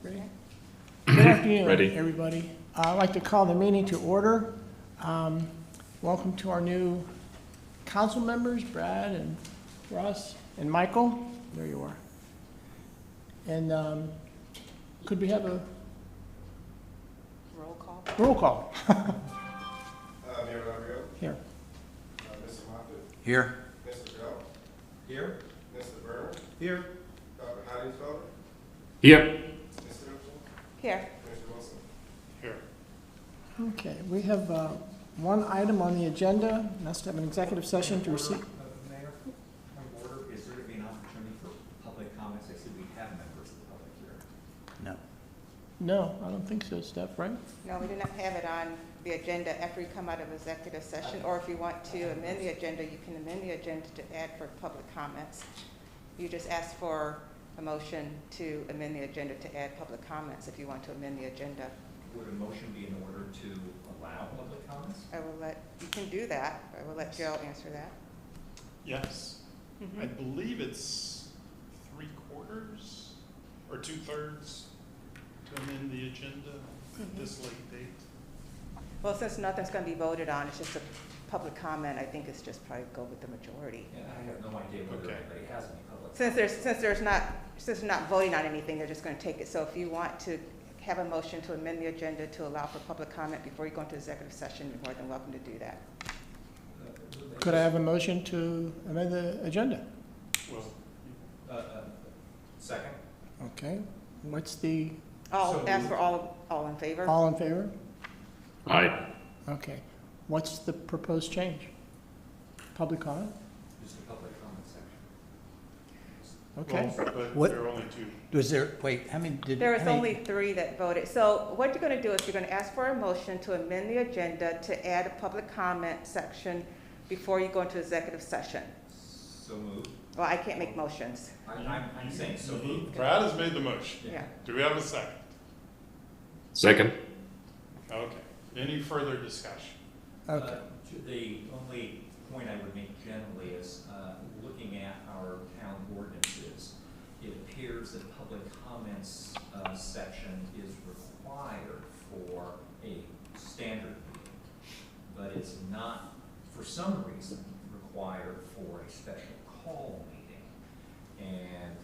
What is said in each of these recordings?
Great. Good afternoon, Ready. everybody. I'd like to call the meeting to order. Welcome to our new council members, Brad and Russ and Michael. There you are. And could we have a Roll call. roll call? Mayor Gabriel, Here. Mr. Moffitt, Here. Mr. Bell, Here. Mr. Byrne, Here. Dr. Heidingsfelder, Here. Ms. Mitchell, Here. Mr. Wilson. Here. Okay, we have one item on the agenda, and that's to have an executive session to receive. Mayor, point of order, is there to be an opportunity for public comments? I see we have members of the public here. No. No, I don't think so, Steph, right? No, we do not have it on the agenda after we come out of executive session, or if you want to amend the agenda, you can amend the agenda to add for public comments. You just ask for a motion to amend the agenda to add public comments if you want to amend the agenda. Would a motion be in order to allow public comments? I will let, you can do that. I will let Joe answer that. Yes. I believe it's 3/4 or 2/3 to amend the agenda at this late date. Well, since nothing's going to be voted on, it's just a public comment, I think it's just probably go with the majority. Yeah, I have no idea whether Okay. anybody has any public. Since they're not voting on anything, they're just going to take it. So if you want to have a motion to amend the agenda to allow for public comment before you go into executive session, you're more than welcome to do that. Could I have a motion to amend the agenda? Well, Second? Okay, what's the, All, So ask moved. for all in favor? all in favor? aye. Okay, what's the proposed change? Public comment? Just the public comment section. Okay. Well, but What- there are only two. Was there, wait, how many did? There was how many- only 3 that voted. So what you're going to do is you're going to ask for a motion to amend the agenda to add a public comment section before you go into executive session. So moved. Well, I can't make motions. I'm saying so moved. Brad has made the motion. Yeah. Do we have a second? Second. Okay. Any further discussion? Okay, The only point I would make generally is, looking at our town ordinances, it appears that public comments section is required for a standard meeting, but it's not, for some reason, required for a special call meeting. And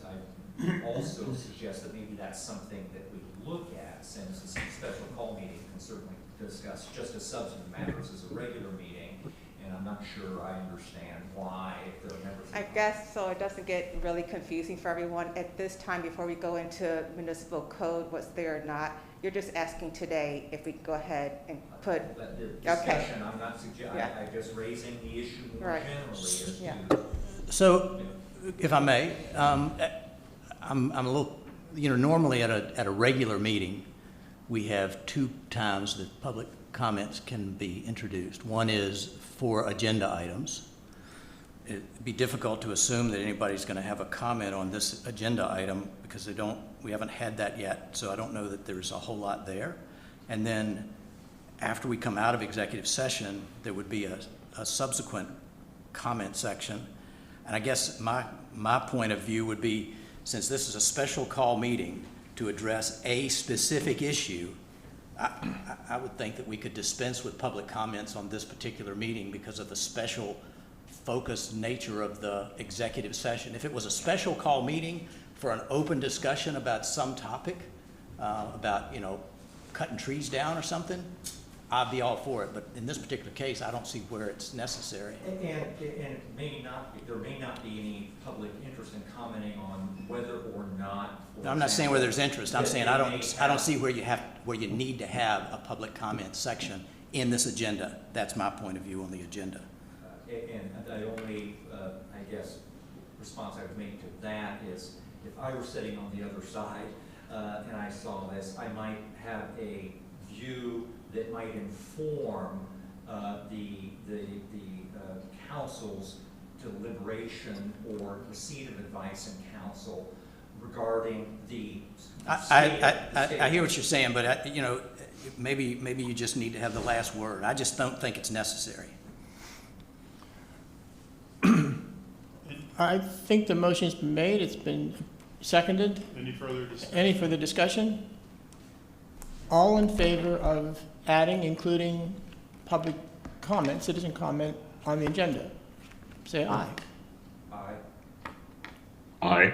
I also suggest that maybe that's something that we look at, since a special call meeting can certainly discuss just as substantive matters as a regular meeting, and I'm not sure I understand why, if there are members. I guess so it doesn't get really confusing for everyone. At this time, before we go into municipal code, what's there or not, you're just asking today if we can go ahead and put, But the discussion, I'm not suggesting, Yeah. I'm just raising the issue more Right. generally as Yeah. to. So, if I may, I'm a little, normally at a regular meeting, we have 2 times that public comments can be introduced. One is for agenda items. It'd be difficult to assume that anybody's going to have a comment on this agenda item because we haven't had that yet, so I don't know that there's a whole lot there. And then after we come out of executive session, there would be a subsequent comment section. And I guess my point of view would be, since this is a special call meeting to address a specific issue, I would think that we could dispense with public comments on this particular meeting because of the special focused nature of the executive session. If it was a special call meeting for an open discussion about some topic, about, cutting trees down or something, I'd be all for it. But in this particular case, I don't see where it's necessary. And it may not be, there may not be any public interest in commenting on whether or not. for I'm not saying where there's example, interest. I'm that saying they I may don't have- see where you need to have a public comment section in this agenda. That's my point of view on the agenda. And the only, I guess, response I would make to that is, if I were sitting on the other side and I saw this, I might have a view that might inform the council's deliberation or receipt of advice in council regarding the I hear what you're saying, but maybe you just need to have the last word. I just don't think it's necessary. I think the motion's been made, it's been Seconded? Any further discussion? Any further discussion? All in favor of adding, including public comment, citizen comment on the agenda? Say aye. Aye. Aye.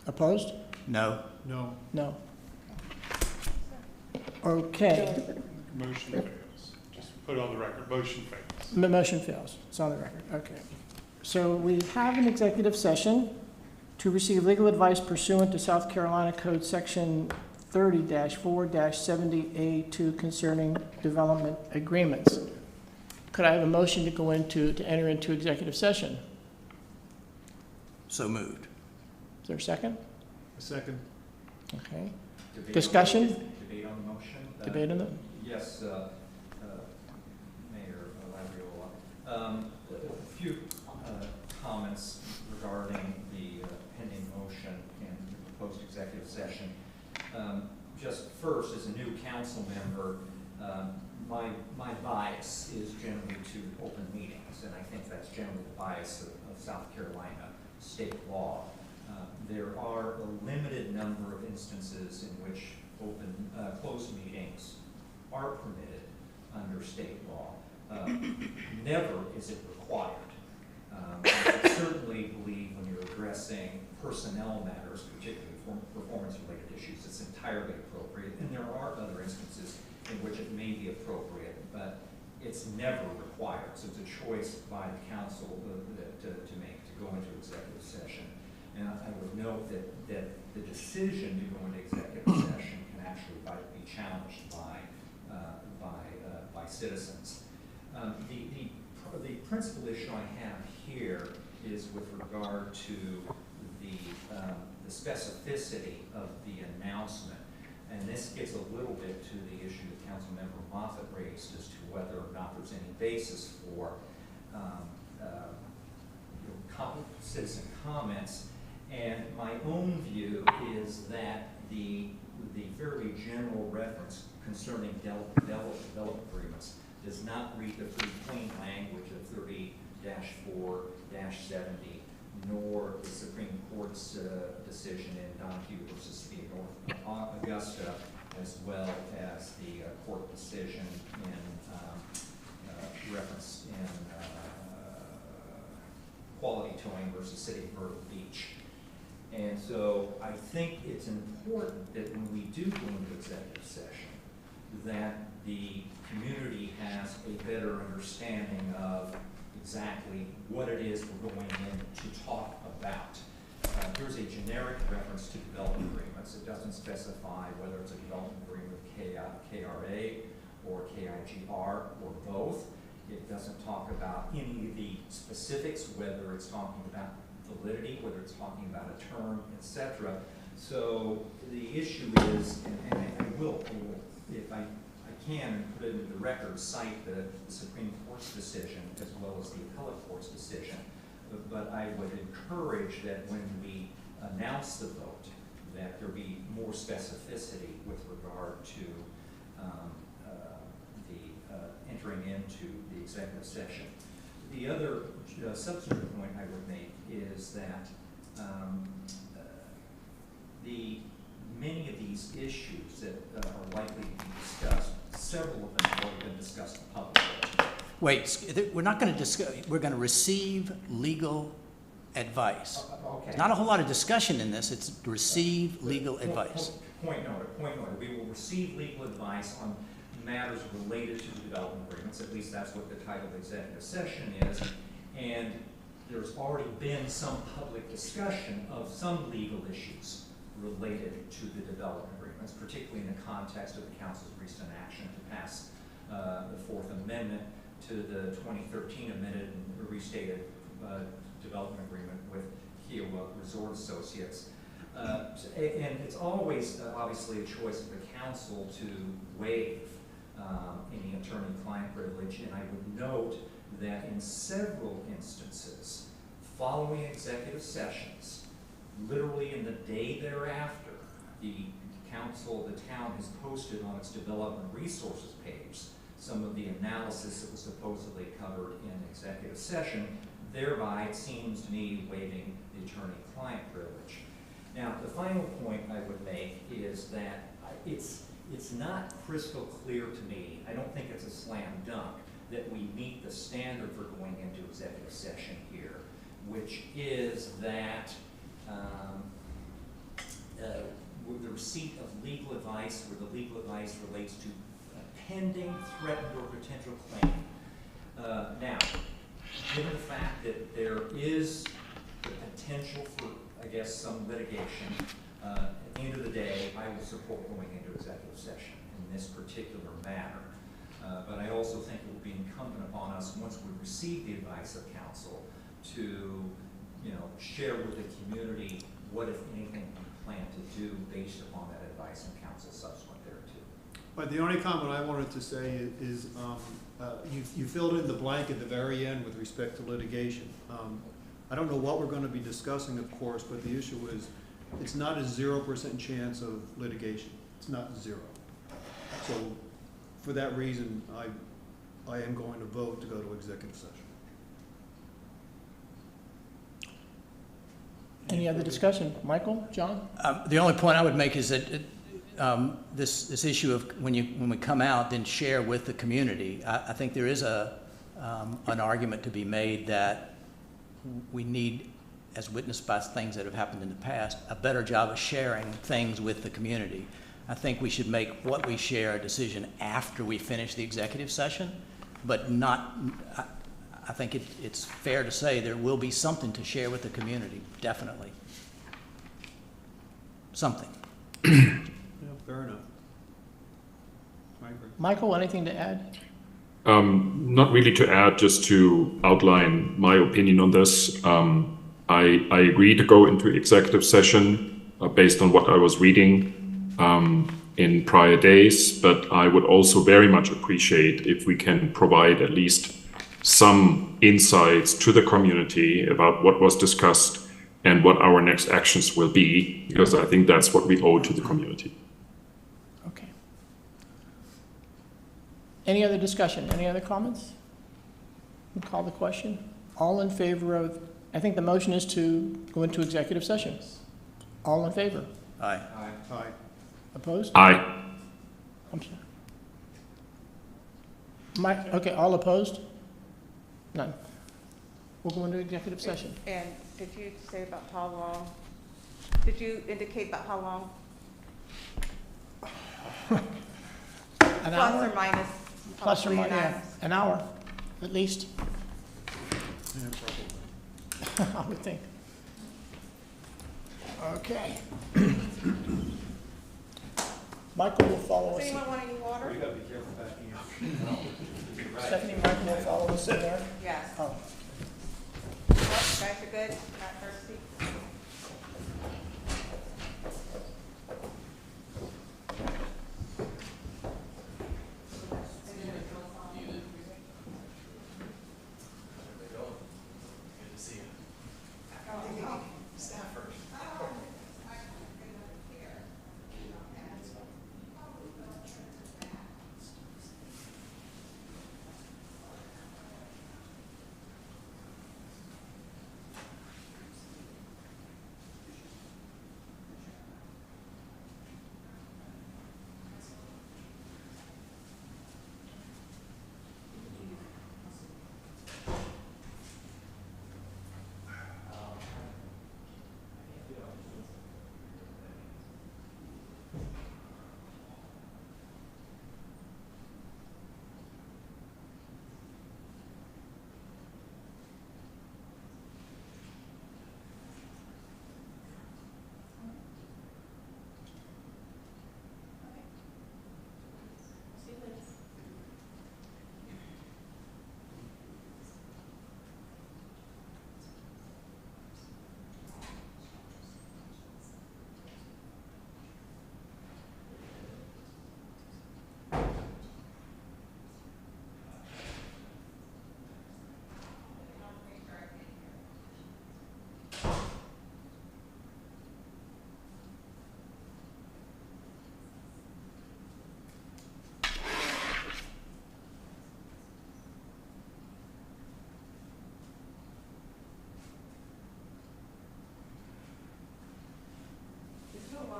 Opposed? No? No. No. Okay, Motion fails. Just put it on the record, motion fails. the motion fails. It's on the record, okay. So we have an executive session to receive legal advice pursuant to South Carolina Code Section 30-4-70A2 concerning development agreements. Could I have a motion to to enter into executive session? So moved. Is there a second? A second. Okay. Debate Discussion? Debate on the motion? Debate on the, Yes, Mayor Labriola. A few comments regarding the pending motion and the proposed executive session. Just first, as a new council member, my bias is generally to open meetings, and I think that's generally the bias of South Carolina state law. There are a limited number of instances in which closed meetings are permitted under state law. Never is it required. I certainly believe when you're addressing personnel matters, particularly performance-related issues, it's entirely appropriate. And there are other instances in which it may be appropriate, but it's never required. So it's a choice by the council to make, to go into executive session. And I would note that the decision to go into executive session can actually be challenged by citizens. The principal issue I have here is with regard to the specificity of the announcement. And this gets a little bit to the issue that Councilmember Moffitt raised as to whether or not there's any basis for citizen comments. And my own view is that the fairly general reference concerning development agreements does not read the pretty plain language of 30-4-70, nor the Supreme Court's decision in Donahue versus City of North Augusta, as well as the court decision in reference in Quality Towing versus City of Myrtle Beach. And so I think it's important that when we do go into executive session, that the community has a better understanding of exactly what it is we're going in to talk about. Here's a generic reference to development agreements. It doesn't specify whether it's a development agreement with KRA or KIGR or both. It doesn't talk about any of the specifics, whether it's talking about validity, whether it's talking about a term, etc. So the issue is, and I will, if I can, put it into the record, cite the Supreme Court's decision as well as the appellate court's decision. But I would encourage that when we announce the vote, that there be more specificity with regard to entering into the executive session. The other substantive point I would make is that many of these issues that are likely to be discussed, several of them have already been discussed publicly. Wait, we're not going to discuss, we're going to receive legal advice. Okay. Not a whole lot of discussion in this, it's receive legal advice. Point noted. We will receive legal advice on matters related to the development agreements, at least that's what the title of the executive session is. And there's already been some public discussion of some legal issues related to the development agreements, particularly in the context of the council's recent action to pass the Fourth Amendment to the 2013 amended and restated development agreement with Kiowa Resort Associates. And it's always obviously a choice of the council to waive any attorney-client privilege, and I would note that in several instances, following executive sessions, literally in the day thereafter, the council, the town has posted on its development resources page some of the analysis that was supposedly covered in executive session, thereby, it seems to me, waiving the the attorney-client privilege. Now, the final point I would make is that it's not crystal clear to me, I don't think it's a slam dunk, that we meet the standard for going into executive session here, which is that with the receipt of legal advice, where the legal advice relates to a pending, threatened, or potential claim. Now, given the fact that there is the potential for, I guess, some litigation, at the end of the day, I will support going into executive session in this particular matter. But I also think it will be incumbent upon us, once we receive the advice of counsel, to share with the community what, if anything, we plan to do based upon that advice and counsel subsequent thereto. But the only comment I wanted to say is you filled in the blank at the very end with respect to litigation. I don't know what we're going to be discussing, of course, but the issue is it's not a 0% chance of litigation. It's not zero. So for that reason, I am going to vote to go to executive session. Any other discussion? Michael, John? The only point I would make is that this issue of when we come out, then share with the community. I think there is an argument to be made that we need, as witnessed by things that have happened in the past, a better job of sharing things with the community. I think we should make what we share a decision after we finish the executive session, but not. I think it's fair to say there will be something to share with the community, definitely. Something. Yeah, fair enough. I agree. Michael, anything to add? Not really to add, just to outline my opinion on this. I agree to go into executive session based on what I was reading in prior days, but I would also very much appreciate if we can provide at least some insights to the community about what was discussed and what our next actions will be, because I think that's what we owe to the community. Okay. Any other discussion? Any other comments? We'll call the question. All in favor of, I think the motion is to go into executive session. All in favor? Aye. Aye. Opposed? Aye. I'm sorry. Okay, all opposed? None. We'll go into executive session. And did you say about how long? Did you indicate about how long? An Plus hour? or minus? Plus or Hopefully minus, not. yeah, an hour, at least, Yeah, probably. I would think. Okay. Michael will follow Does us. anyone want any water? gotta be careful backing up. Stephanie, Michael will follow us in there. Yes. Oh. Guys are good? Not thirsty?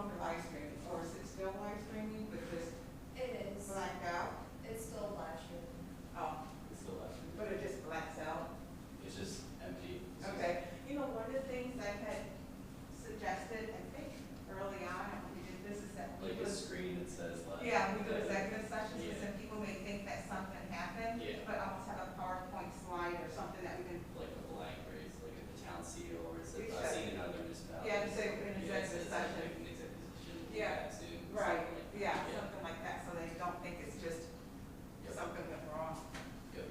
longer live streaming, or is it still live streaming, but just It is. blacked out? It's still live streaming. Oh, It's still left. but it just blacks out? It's just empty. It's just- Okay, you know, one of the things I had suggested, I think, early on, when we did this, is that we Like a would, screen that says left. yeah, we do executive sessions, Yeah. and some people may think that something happened, Yeah. but almost have a PowerPoint slide or something that we can, Like a blank phrase, like at the town CEO or it's, We I've should. seen it in other municipalities. Yeah, to say in Yeah, it executive says like session. an executive session, Yeah, back soon, something right, like that. yeah, something like that, so they don't think it's just Yep. something went wrong. Yep.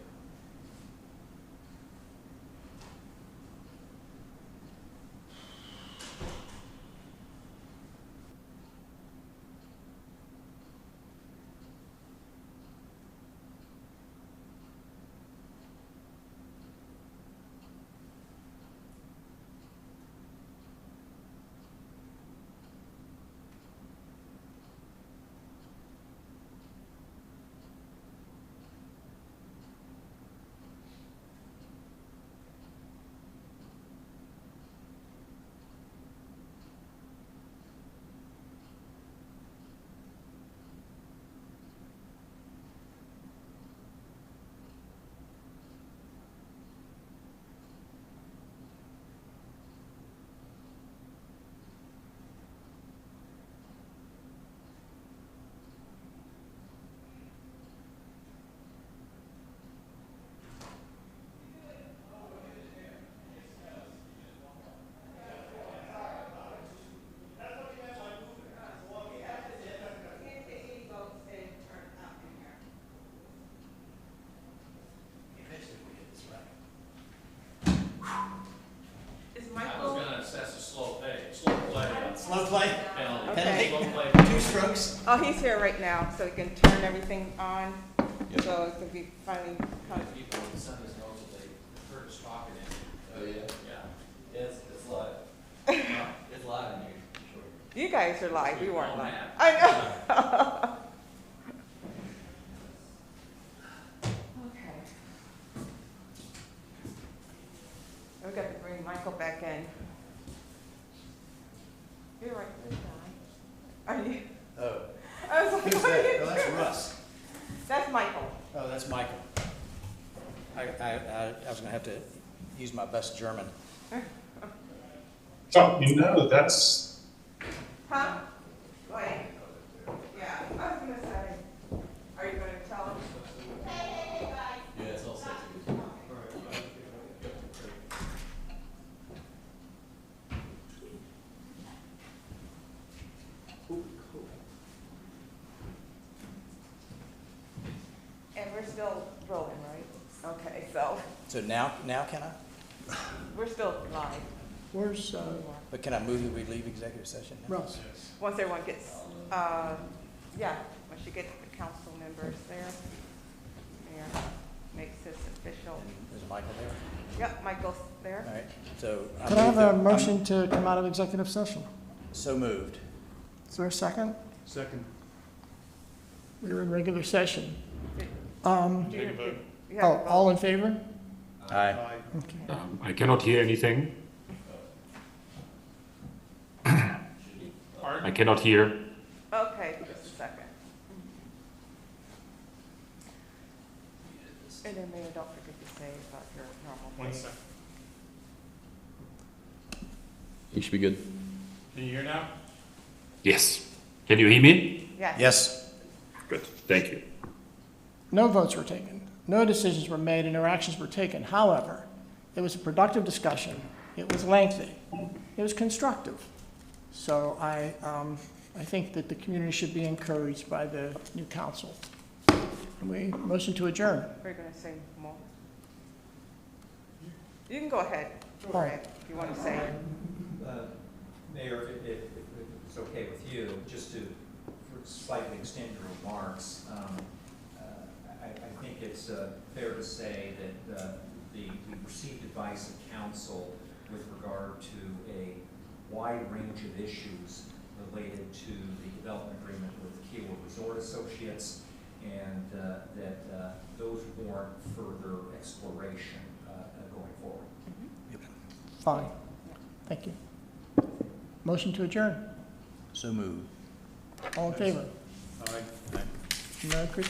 Can't take any votes and turn it out in here. Eventually we get this right. Is I was Michael, gonna assess a slow play Slow play, penalty. Okay. Slow play. two strokes. oh, he's here right now, so he can turn everything on, so it can be finally, People send us notes that they heard us talking in. Oh, yeah? Yeah. It's live. It's live in here, sure. you guys are live, we weren't Oh, live. man. I know. Okay. We got to bring Michael back in. You're right, this guy. Are you? Oh, I was like, who's what are that? you Oh, that's doing? Russ. That's Michael. Oh, that's Michael. I was gonna have to use my best German. So, you know, that's, Huh? Wait. Yeah, I was gonna say, are you gonna tell him? Hey, guys. Yeah, it's all set. And we're still rolling, right? Okay, so So now can I? we're still live. Where's But can I move that we leave executive session now? Russ? Once everyone gets, yeah, once you get the council members there, Mayor makes this official. Is Michael there? Yep, Michael's there. All right, so. Could I have move a that- motion to come out of executive session? So moved. Is there a second? Second. We're in regular session. Take a vote. You have Oh, to vote. all in favor? Aye. Aye. Okay. I cannot hear anything. I cannot hear. Okay, just a second. And then Mayor, don't forget to say about your normal. One pay. second. You should be good. Can you hear now? Yes. Can you hear me? Yes. Yes. Good, thank you. No votes were taken, no decisions were made, and no actions were taken. However, it was a productive discussion. It was lengthy. It was constructive. So I think that the community should be encouraged by the new council. And we motion to adjourn. We're gonna say more. You can go ahead, go Oh. ahead, if you want to say it. Mayor, if it's okay with you, just to slightly extend your remarks, I think it's fair to say that we received advice of council with regard to a wide range of issues related to the development agreement with Kiowa Resort Associates, and that those warrant further exploration going forward. Fine. Thank you. Motion to adjourn. So moved. All in favor? All right. Merry Christmas.